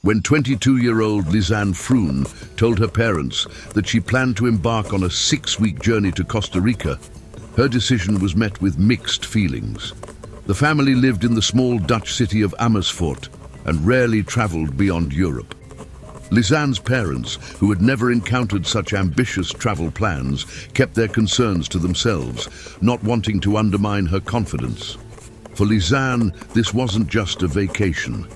When 22-year-old Lisanne told her parents that she planned to embark on a 6-week journey to Costa Rica, her decision was met with mixed feelings. The family lived in the small Dutch city of Amersfoort and rarely traveled beyond Europe. Lisanne's parents, who had never encountered such ambitious travel plans, kept their concerns to themselves, not wanting to undermine her confidence. For Lisanne, this wasn't just a vacation.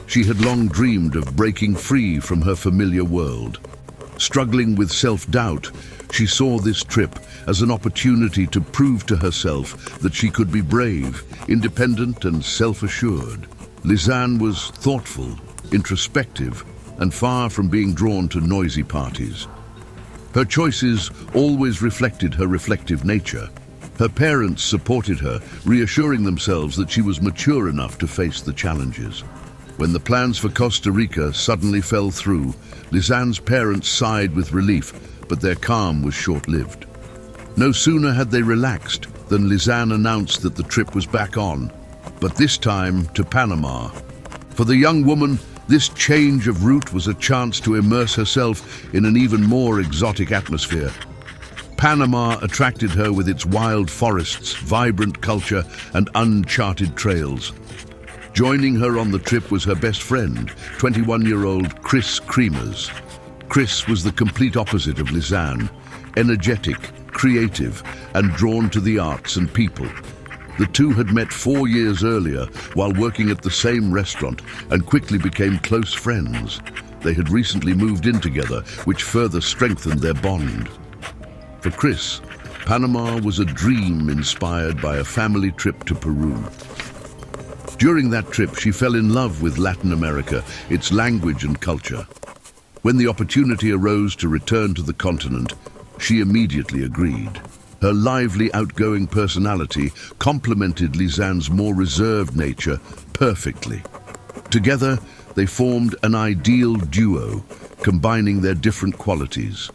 She had long dreamed of breaking free from her familiar world. Struggling with self-doubt, she saw this trip as an opportunity to prove to herself that she could be brave, independent and self-assured. Lisanne was thoughtful, introspective, and far from being drawn to noisy parties. Her choices always reflected her reflective nature. Her parents supported her, reassuring themselves that she was mature enough to face the challenges. When the plans for Costa Rica suddenly fell through, Lisanne's parents sighed with relief, but their calm was short-lived. No sooner had they relaxed than Lisanne announced that the trip was back on, but this time to Panama. For the young woman, this change of route was a chance to immerse herself in an even more exotic atmosphere. Panama attracted her with its wild forests, vibrant culture, and uncharted trails. Joining her on the trip was her best friend, 21-year-old Kris. Kris was the complete opposite of Lisanne, energetic, creative, and drawn to the arts and people. The two had met 4 years earlier while working at the same restaurant and quickly became close friends. They had recently moved in together, which further strengthened their bond. For Kris, Panama was a dream inspired by a family trip to Peru. During that trip, she fell in love with Latin America, its language and culture. When the opportunity arose to return to the continent, she immediately agreed. Her lively, outgoing personality complemented Lisanne's more reserved nature perfectly. Together, they formed an ideal duo, combining their different qualities.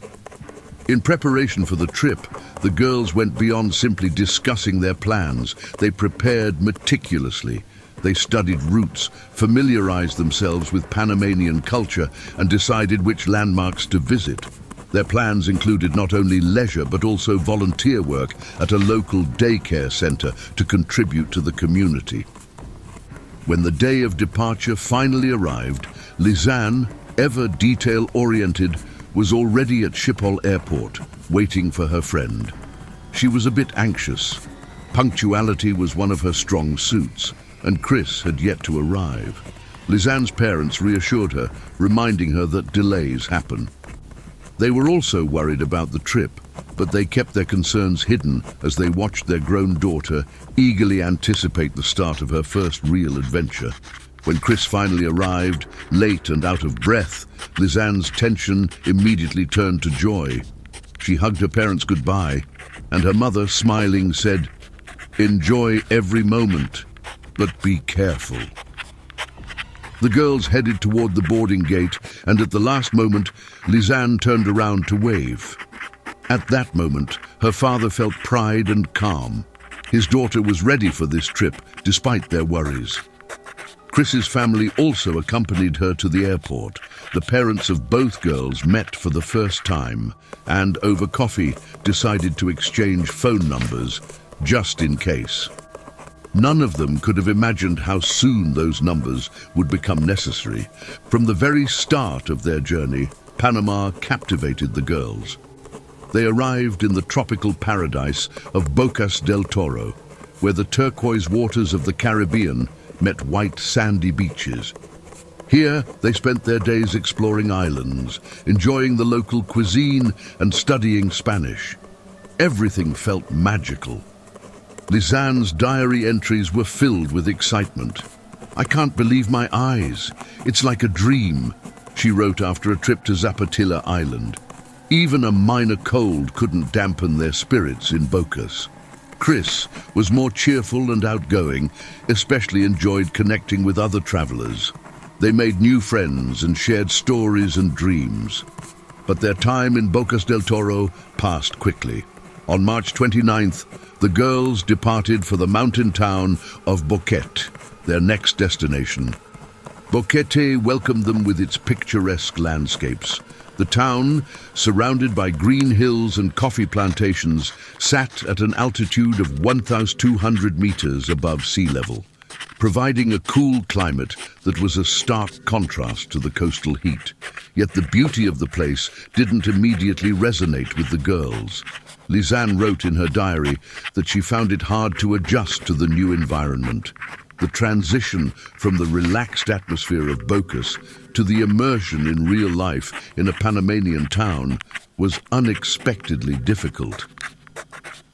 In preparation for the trip, the girls went beyond simply discussing their plans. They prepared meticulously. They studied routes, familiarized themselves with Panamanian culture, and decided which landmarks to visit. Their plans included not only leisure but also volunteer work at a local daycare center to contribute to the community. When the day of departure finally arrived, Lisanne, ever detail-oriented, was already at Schiphol Airport, waiting for her friend. She was a bit anxious. Punctuality was one of her strong suits, and Kris had yet to arrive. Lisanne's parents reassured her, reminding her that delays happen. They were also worried about the trip, but they kept their concerns hidden as they watched their grown daughter eagerly anticipate the start of her first real adventure. When Kris finally arrived, late and out of breath, Lisanne's tension immediately turned to joy. She hugged her parents goodbye, and her mother, smiling, said, "Enjoy every moment, but be careful." The girls headed toward the boarding gate, and at the last moment, Lisanne turned around to wave. At that moment, her father felt pride and calm. His daughter was ready for this trip, despite their worries. Kris's family also accompanied her to the airport. The parents of both girls met for the first time, and over coffee decided to exchange phone numbers, just in case. None of them could have imagined how soon those numbers would become necessary. From the very start of their journey, Panama captivated the girls. They arrived in the tropical paradise of Bocas del Toro, where the turquoise waters of the Caribbean met white sandy beaches. Here, they spent their days exploring islands, enjoying the local cuisine and studying Spanish. Everything felt magical. Lisanne's diary entries were filled with excitement. "I can't believe my eyes. It's like a dream," she wrote after a trip to Zapatilla Island. Even a minor cold couldn't dampen their spirits in Bocas. Kris was more cheerful and outgoing, especially enjoyed connecting with other travelers. They made new friends and shared stories and dreams. But their time in Bocas del Toro passed quickly. On March 29th, the girls departed for the mountain town of Boquete, their next destination. Boquete welcomed them with its picturesque landscapes. The town, surrounded by green hills and coffee plantations, sat at an altitude of 1,200 meters above sea level, providing a cool climate that was a stark contrast to the coastal heat. Yet the beauty of the place didn't immediately resonate with the girls. Lisanne wrote in her diary that she found it hard to adjust to the new environment. The transition from the relaxed atmosphere of Bocas to the immersion in real life in a Panamanian town was unexpectedly difficult.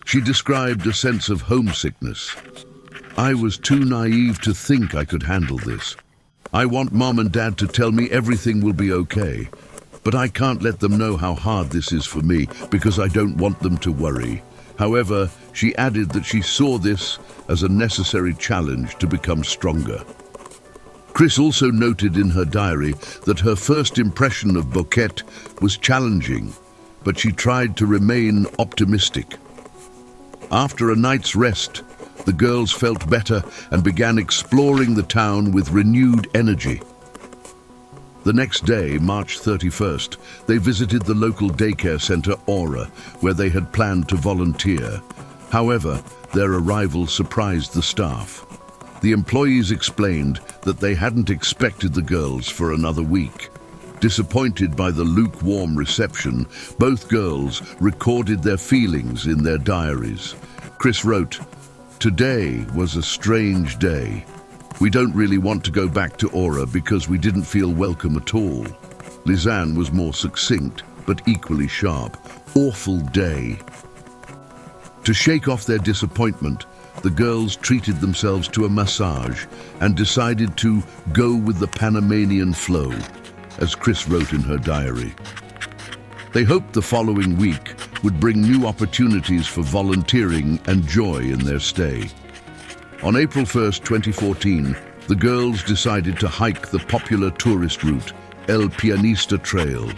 She described a sense of homesickness. "I was too naive to think I could handle this. I want Mom and Dad to tell me everything will be okay, but I can't let them know how hard this is for me because I don't want them to worry." However, she added that she saw this as a necessary challenge to become stronger. Kris also noted in her diary that her first impression of Boquete was challenging, but she tried to remain optimistic. After a night's rest, the girls felt better and began exploring the town with renewed energy. The next day, March 31st, they visited the local daycare center Aura, where they had planned to volunteer. However, their arrival surprised the staff. The employees explained that they hadn't expected the girls for another week. Disappointed by the lukewarm reception, both girls recorded their feelings in their diaries. Kris wrote, "Today was a strange day. We don't really want to go back to Aura because we didn't feel welcome at all." Lisanne was more succinct, but equally sharp. "Awful day." To shake off their disappointment, the girls treated themselves to a massage and decided to go with the Panamanian flow, as Kris wrote in her diary. They hoped the following week would bring new opportunities for volunteering and joy in their stay. On April 1st, 2014, the girls decided to hike the popular tourist route, El Pianista Trail.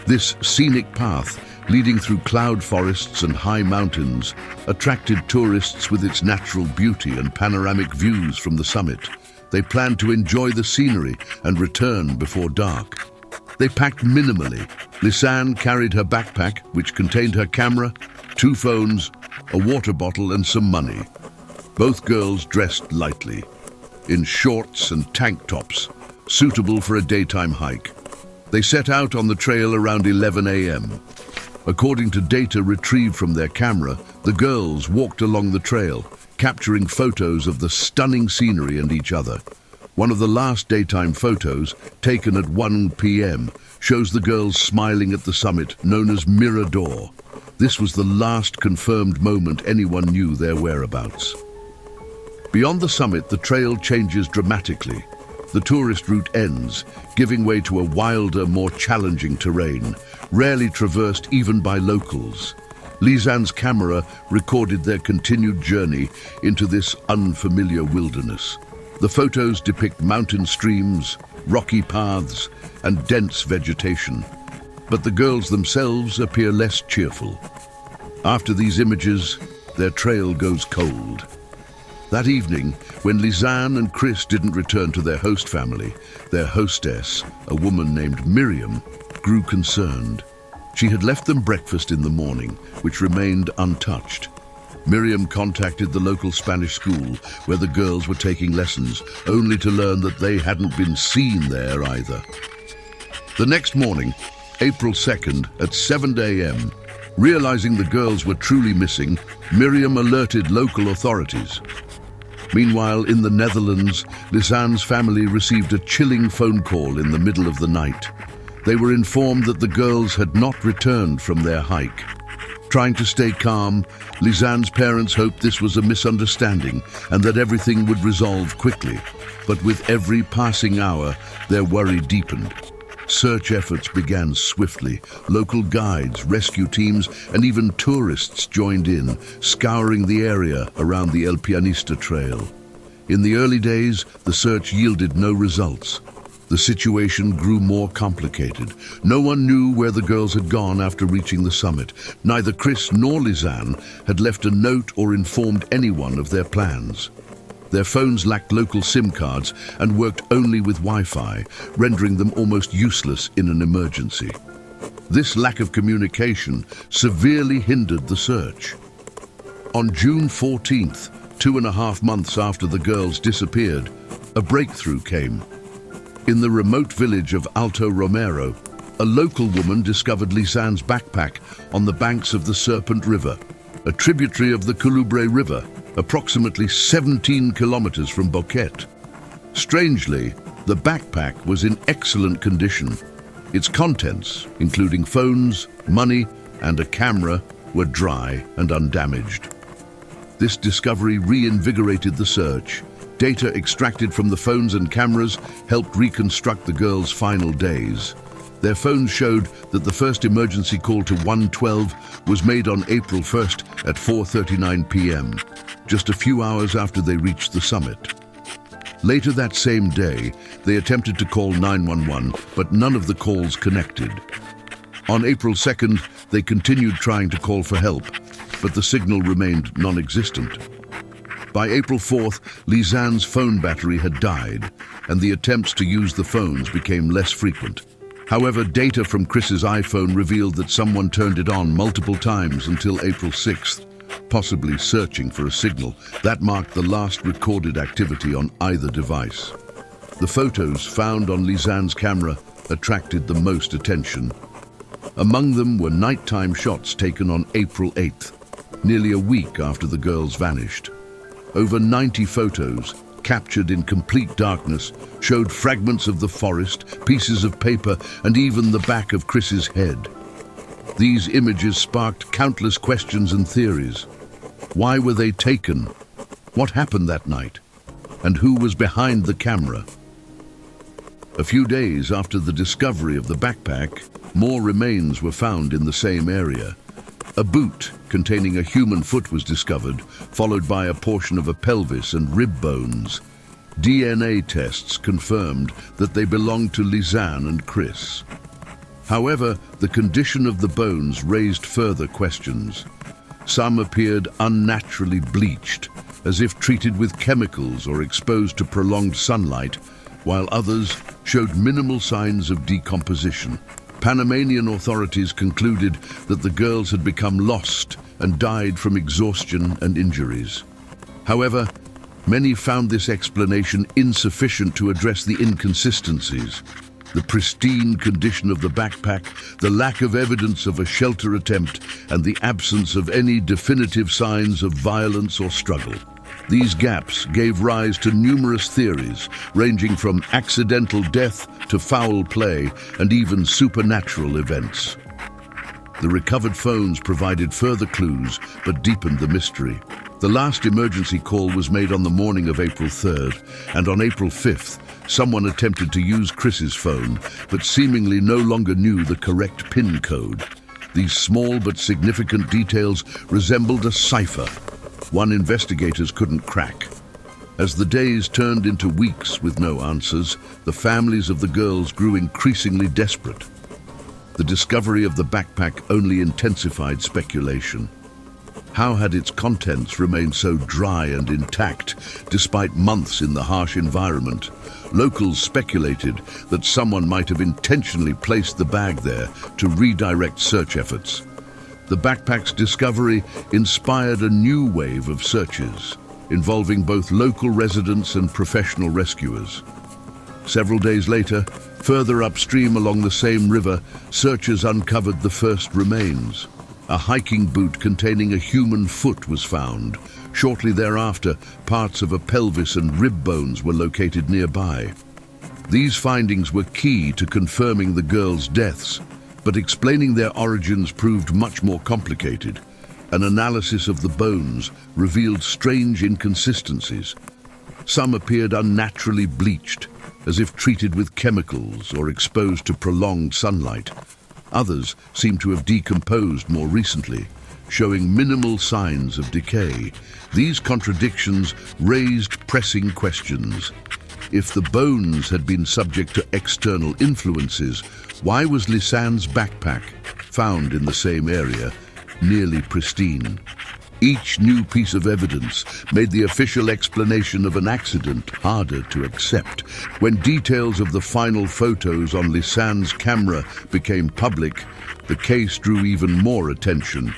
This scenic path, leading through cloud forests and high mountains, attracted tourists with its natural beauty and panoramic views from the summit. They planned to enjoy the scenery and return before dark. They packed minimally. Lisanne carried her backpack, which contained her camera, 2 phones, a water bottle and some money. Both girls dressed lightly, in shorts and tank tops, suitable for a daytime hike. They set out on the trail around 11 a.m. According to data retrieved from their camera, the girls walked along the trail, capturing photos of the stunning scenery and each other. One of the last daytime photos, taken at 1 p.m., shows the girls smiling at the summit known as Mirador. This was the last confirmed moment anyone knew their whereabouts. Beyond the summit, the trail changes dramatically. The tourist route ends, giving way to a wilder, more challenging terrain, rarely traversed even by locals. Lisanne's camera recorded their continued journey into this unfamiliar wilderness. The photos depict mountain streams, rocky paths, and dense vegetation. But the girls themselves appear less cheerful. After these images, their trail goes cold. That evening, when Lisanne and Kris didn't return to their host family, their hostess, a woman named Miriam, grew concerned. She had left them breakfast in the morning, which remained untouched. Miriam contacted the local Spanish school where the girls were taking lessons, only to learn that they hadn't been seen there either. The next morning, April 2nd, at 7 a.m., realizing the girls were truly missing, Miriam alerted local authorities. Meanwhile, in the Netherlands, Lisanne's family received a chilling phone call in the middle of the night. They were informed that the girls had not returned from their hike. Trying to stay calm, Lisanne's parents hoped this was a misunderstanding and that everything would resolve quickly. But with every passing hour, their worry deepened. Search efforts began swiftly. Local guides, rescue teams, and even tourists joined in, scouring the area around the El Pianista Trail. In the early days, the search yielded no results. The situation grew more complicated. No one knew where the girls had gone after reaching the summit. Neither Kris nor Lisanne had left a note or informed anyone of their plans. Their phones lacked local SIM cards and worked only with Wi-Fi, rendering them almost useless in an emergency. This lack of communication severely hindered the search. On June 14th, 2.5 months after the girls disappeared, a breakthrough came. In the remote village of Alto Romero, a local woman discovered Lisanne's backpack on the banks of the Serpent River, a tributary of the Colubre River, approximately 17 kilometers from Boquete. Strangely, the backpack was in excellent condition. Its contents, including phones, money, and a camera, were dry and undamaged. This discovery reinvigorated the search. Data extracted from the phones and cameras helped reconstruct the girls' final days. Their phones showed that the first emergency call to 112 was made on April 1st at 4:39 p.m., just a few hours after they reached the summit. Later that same day, they attempted to call 911, but none of the calls connected. On April 2nd, they continued trying to call for help, but the signal remained non-existent. By April 4th, Lisanne's phone battery had died, and the attempts to use the phones became less frequent. However, data from Kris's iPhone revealed that someone turned it on multiple times until April 6th, possibly searching for a signal. That marked the last recorded activity on either device. The photos found on Lisanne's camera attracted the most attention. Among them were nighttime shots taken on April 8th, nearly a week after the girls vanished. Over 90 photos, captured in complete darkness, showed fragments of the forest, pieces of paper, and even the back of Kris's head. These images sparked countless questions and theories. Why were they taken? What happened that night? And who was behind the camera? A few days after the discovery of the backpack, more remains were found in the same area. A boot containing a human foot was discovered, followed by a portion of a pelvis and rib bones. DNA tests confirmed that they belonged to Lisanne and Kris. However, the condition of the bones raised further questions. Some appeared unnaturally bleached, as if treated with chemicals or exposed to prolonged sunlight, while others showed minimal signs of decomposition. Panamanian authorities concluded that the girls had become lost and died from exhaustion and injuries. However, many found this explanation insufficient to address the inconsistencies. The pristine condition of the backpack, the lack of evidence of a shelter attempt, and the absence of any definitive signs of violence or struggle. These gaps gave rise to numerous theories, ranging from accidental death to foul play and even supernatural events. The recovered phones provided further clues but deepened the mystery. The last emergency call was made on the morning of April 3rd, and on April 5th, someone attempted to use Kris's phone, but seemingly no longer knew the correct PIN code. These small but significant details resembled a cipher, one investigators couldn't crack. As the days turned into weeks with no answers, the families of the girls grew increasingly desperate. The discovery of the backpack only intensified speculation. How had its contents remained so dry and intact despite months in the harsh environment? Locals speculated that someone might have intentionally placed the bag there to redirect search efforts. The backpack's discovery inspired a new wave of searches, involving both local residents and professional rescuers. Several days later, further upstream along the same river, searchers uncovered the first remains. A hiking boot containing a human foot was found. Shortly thereafter, parts of a pelvis and rib bones were located nearby. These findings were key to confirming the girls' deaths, but explaining their origins proved much more complicated. An analysis of the bones revealed strange inconsistencies. Some appeared unnaturally bleached, as if treated with chemicals or exposed to prolonged sunlight. Others seemed to have decomposed more recently, showing minimal signs of decay. These contradictions raised pressing questions. If the bones had been subject to external influences, why was Lisanne's backpack, found in the same area, nearly pristine? Each new piece of evidence made the official explanation of an accident harder to accept. When details of the final photos on Lisanne's camera became public, the case drew even more attention.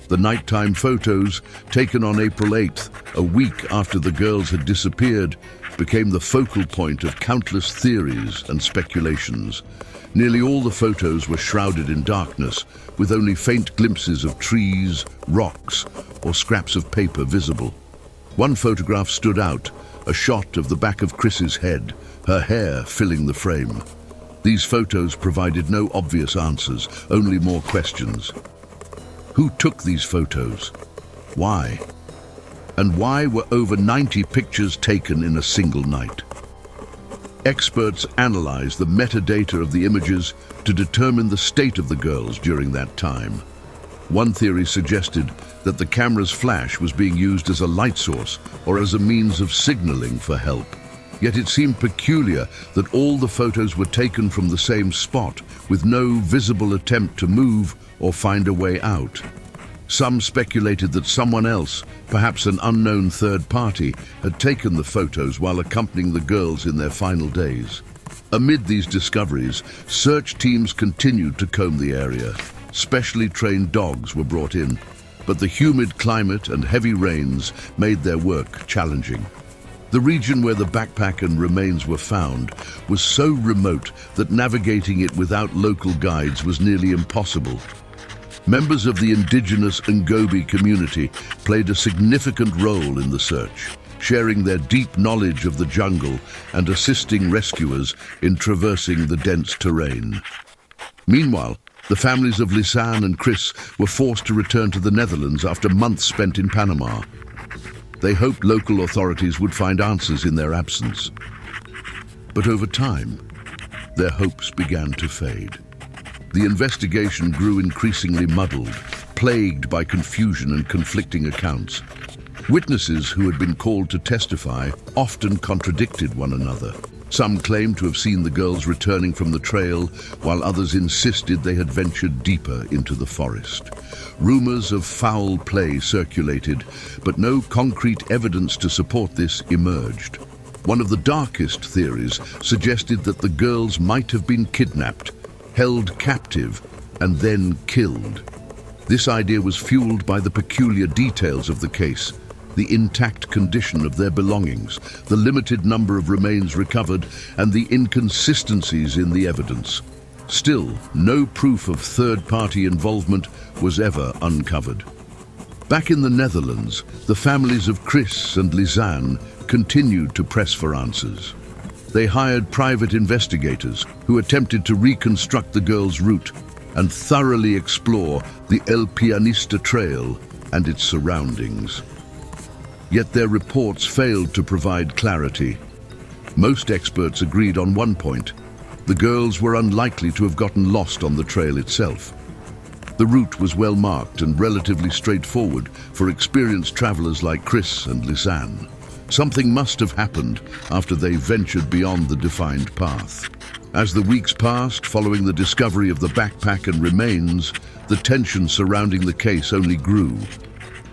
The nighttime photos, taken on April 8th, a week after the girls had disappeared, became the focal point of countless theories and speculations. Nearly all the photos were shrouded in darkness, with only faint glimpses of trees, rocks, or scraps of paper visible. One photograph stood out, a shot of the back of Kris's head, her hair filling the frame. These photos provided no obvious answers, only more questions. Who took these photos? Why? And why were over 90 pictures taken in a single night? Experts analyzed the metadata of the images to determine the state of the girls during that time. One theory suggested that the camera's flash was being used as a light source or as a means of signaling for help. Yet it seemed peculiar that all the photos were taken from the same spot, with no visible attempt to move or find a way out. Some speculated that someone else, perhaps an unknown third party, had taken the photos while accompanying the girls in their final days. Amid these discoveries, search teams continued to comb the area. Specially trained dogs were brought in, but the humid climate and heavy rains made their work challenging. The region where the backpack and remains were found was so remote that navigating it without local guides was nearly impossible. Members of the indigenous Ngobi community played a significant role in the search, sharing their deep knowledge of the jungle and assisting rescuers in traversing the dense terrain. Meanwhile, the families of Lisanne and Kris were forced to return to the Netherlands after months spent in Panama. They hoped local authorities would find answers in their absence. But over time, their hopes began to fade. The investigation grew increasingly muddled, plagued by confusion and conflicting accounts. Witnesses who had been called to testify often contradicted one another. Some claimed to have seen the girls returning from the trail, while others insisted they had ventured deeper into the forest. Rumors of foul play circulated, but no concrete evidence to support this emerged. One of the darkest theories suggested that the girls might have been kidnapped, held captive, and then killed. This idea was fueled by the peculiar details of the case, the intact condition of their belongings, the limited number of remains recovered, and the inconsistencies in the evidence. Still, no proof of third-party involvement was ever uncovered. Back in the Netherlands, the families of Kris and Lisanne continued to press for answers. They hired private investigators who attempted to reconstruct the girls' route and thoroughly explore the El Pianista Trail and its surroundings. Yet their reports failed to provide clarity. Most experts agreed on one point: the girls were unlikely to have gotten lost on the trail itself. The route was well marked and relatively straightforward for experienced travelers like Kris and Lisanne. Something must have happened after they ventured beyond the defined path. As the weeks passed following the discovery of the backpack and remains, the tension surrounding the case only grew.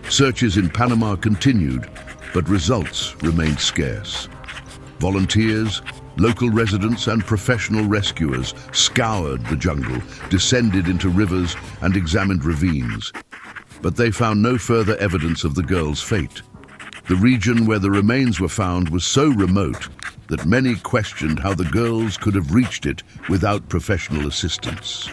Searches in Panama continued, but results remained scarce. Volunteers, local residents, and professional rescuers scoured the jungle, descended into rivers, and examined ravines. But they found no further evidence of the girls' fate. The region where the remains were found was so remote that many questioned how the girls could have reached it without professional assistance.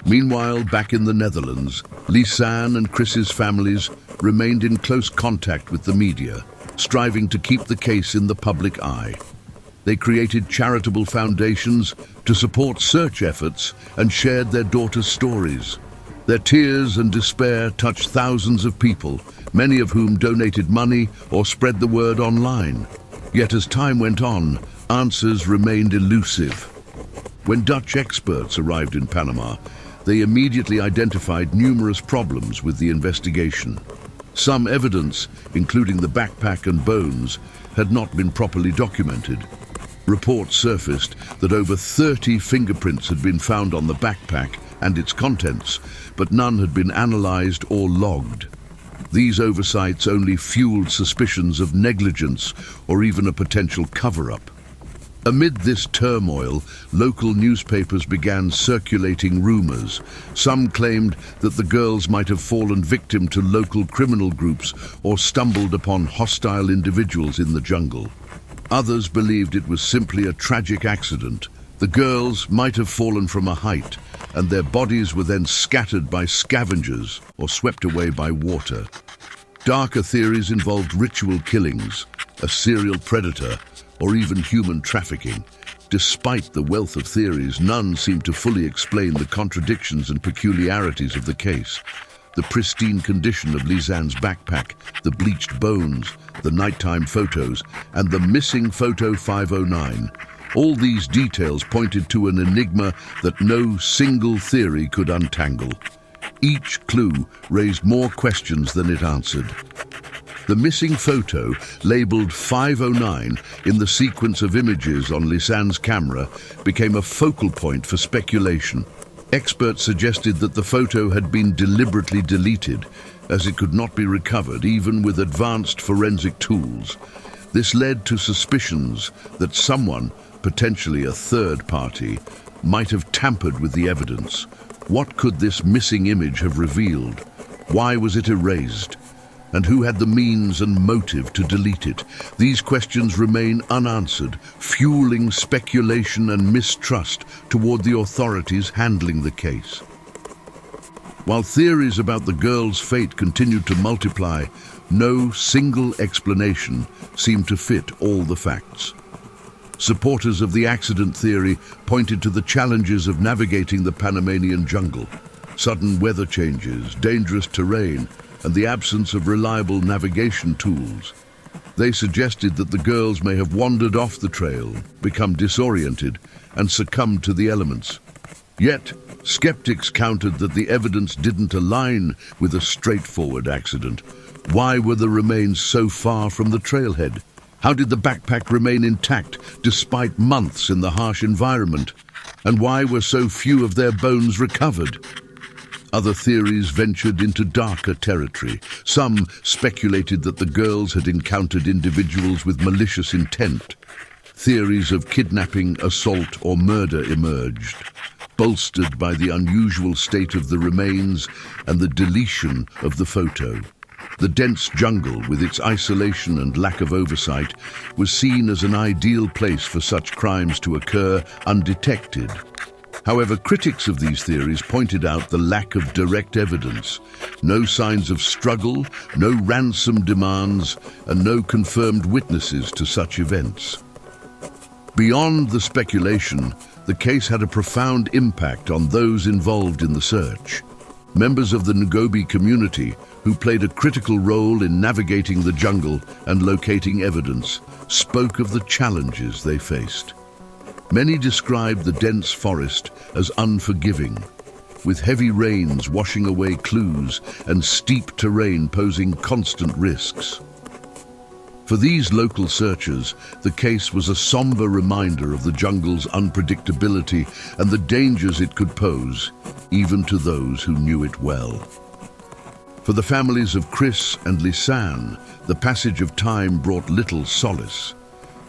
Meanwhile, back in the Netherlands, Lisanne and Kris's families remained in close contact with the media, striving to keep the case in the public eye. They created charitable foundations to support search efforts and shared their daughters' stories. Their tears and despair touched thousands of people, many of whom donated money or spread the word online. Yet as time went on, answers remained elusive. When Dutch experts arrived in Panama, they immediately identified numerous problems with the investigation. Some evidence, including the backpack and bones, had not been properly documented. Reports surfaced that over 30 fingerprints had been found on the backpack and its contents, but none had been analyzed or logged. These oversights only fueled suspicions of negligence or even a potential cover-up. Amid this turmoil, local newspapers began circulating rumors. Some claimed that the girls might have fallen victim to local criminal groups or stumbled upon hostile individuals in the jungle. Others believed it was simply a tragic accident. The girls might have fallen from a height, and their bodies were then scattered by scavengers or swept away by water. Darker theories involved ritual killings, a serial predator, or even human trafficking. Despite the wealth of theories, none seemed to fully explain the contradictions and peculiarities of the case. The pristine condition of Lisanne's backpack, the bleached bones, the nighttime photos, and the missing photo 509. All these details pointed to an enigma that no single theory could untangle. Each clue raised more questions than it answered. The missing photo, labeled 509 in the sequence of images on Lisanne's camera, became a focal point for speculation. Experts suggested that the photo had been deliberately deleted, as it could not be recovered even with advanced forensic tools. This led to suspicions that someone, potentially a third party, might have tampered with the evidence. What could this missing image have revealed? Why was it erased? And who had the means and motive to delete it? These questions remain unanswered, fueling speculation and mistrust toward the authorities handling the case. While theories about the girls' fate continued to multiply, no single explanation seemed to fit all the facts. Supporters of the accident theory pointed to the challenges of navigating the Panamanian jungle. Sudden weather changes, dangerous terrain, and the absence of reliable navigation tools. They suggested that the girls may have wandered off the trail, become disoriented, and succumbed to the elements. Yet, skeptics countered that the evidence didn't align with a straightforward accident. Why were the remains so far from the trailhead? How did the backpack remain intact despite months in the harsh environment? And why were so few of their bones recovered? Other theories ventured into darker territory. Some speculated that the girls had encountered individuals with malicious intent. Theories of kidnapping, assault, or murder emerged, bolstered by the unusual state of the remains and the deletion of the photo. The dense jungle, with its isolation and lack of oversight, was seen as an ideal place for such crimes to occur undetected. However, critics of these theories pointed out the lack of direct evidence, no signs of struggle, no ransom demands, and no confirmed witnesses to such events. Beyond the speculation, the case had a profound impact on those involved in the search. Members of the Ngobi community, who played a critical role in navigating the jungle and locating evidence, spoke of the challenges they faced. Many described the dense forest as unforgiving, with heavy rains washing away clues and steep terrain posing constant risks. For these local searchers, the case was a somber reminder of the jungle's unpredictability and the dangers it could pose, even to those who knew it well. For the families of Kris and Lisanne, the passage of time brought little solace.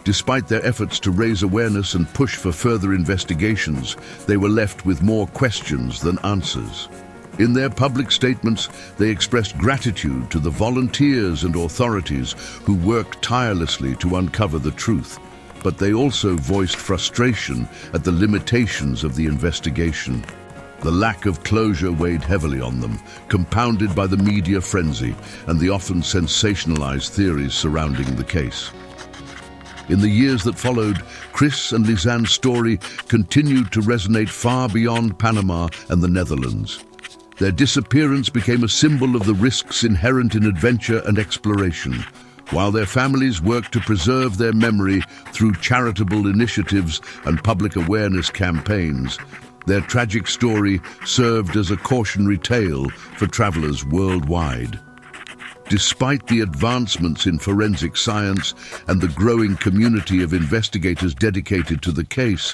Despite their efforts to raise awareness and push for further investigations, they were left with more questions than answers. In their public statements, they expressed gratitude to the volunteers and authorities who worked tirelessly to uncover the truth, but they also voiced frustration at the limitations of the investigation. The lack of closure weighed heavily on them, compounded by the media frenzy and the often sensationalized theories surrounding the case. In the years that followed, Kris and Lisanne's story continued to resonate far beyond Panama and the Netherlands. Their disappearance became a symbol of the risks inherent in adventure and exploration, while their families worked to preserve their memory through charitable initiatives and public awareness campaigns. Their tragic story served as a cautionary tale for travelers worldwide. Despite the advancements in forensic science and the growing community of investigators dedicated to the case,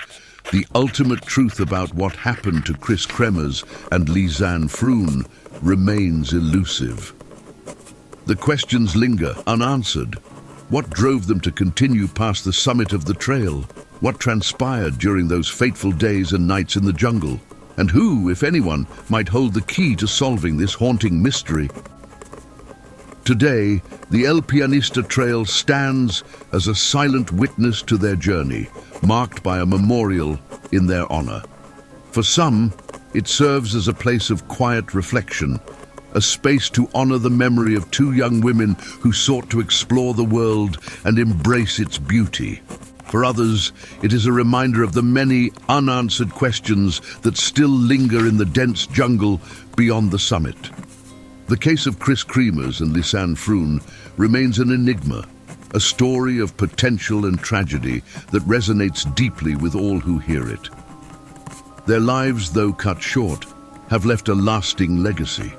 the ultimate truth about what happened to Kris Kremers and Lisanne Froon remains elusive. The questions linger unanswered. What drove them to continue past the summit of the trail? What transpired during those fateful days and nights in the jungle? And who, if anyone, might hold the key to solving this haunting mystery? Today, the El Pianista Trail stands as a silent witness to their journey, marked by a memorial in their honor. For some, it serves as a place of quiet reflection, a space to honor the memory of two young women who sought to explore the world and embrace its beauty. For others, it is a reminder of the many unanswered questions that still linger in the dense jungle beyond the summit. The case of Kris and Lisanne remains an enigma, a story of potential and tragedy that resonates deeply with all who hear it. Their lives, though cut short, have left a lasting legacy,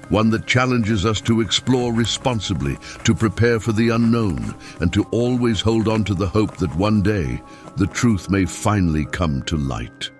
one that challenges us to explore responsibly, to prepare for the unknown, and to always hold on to the hope that one day the truth may finally come to light.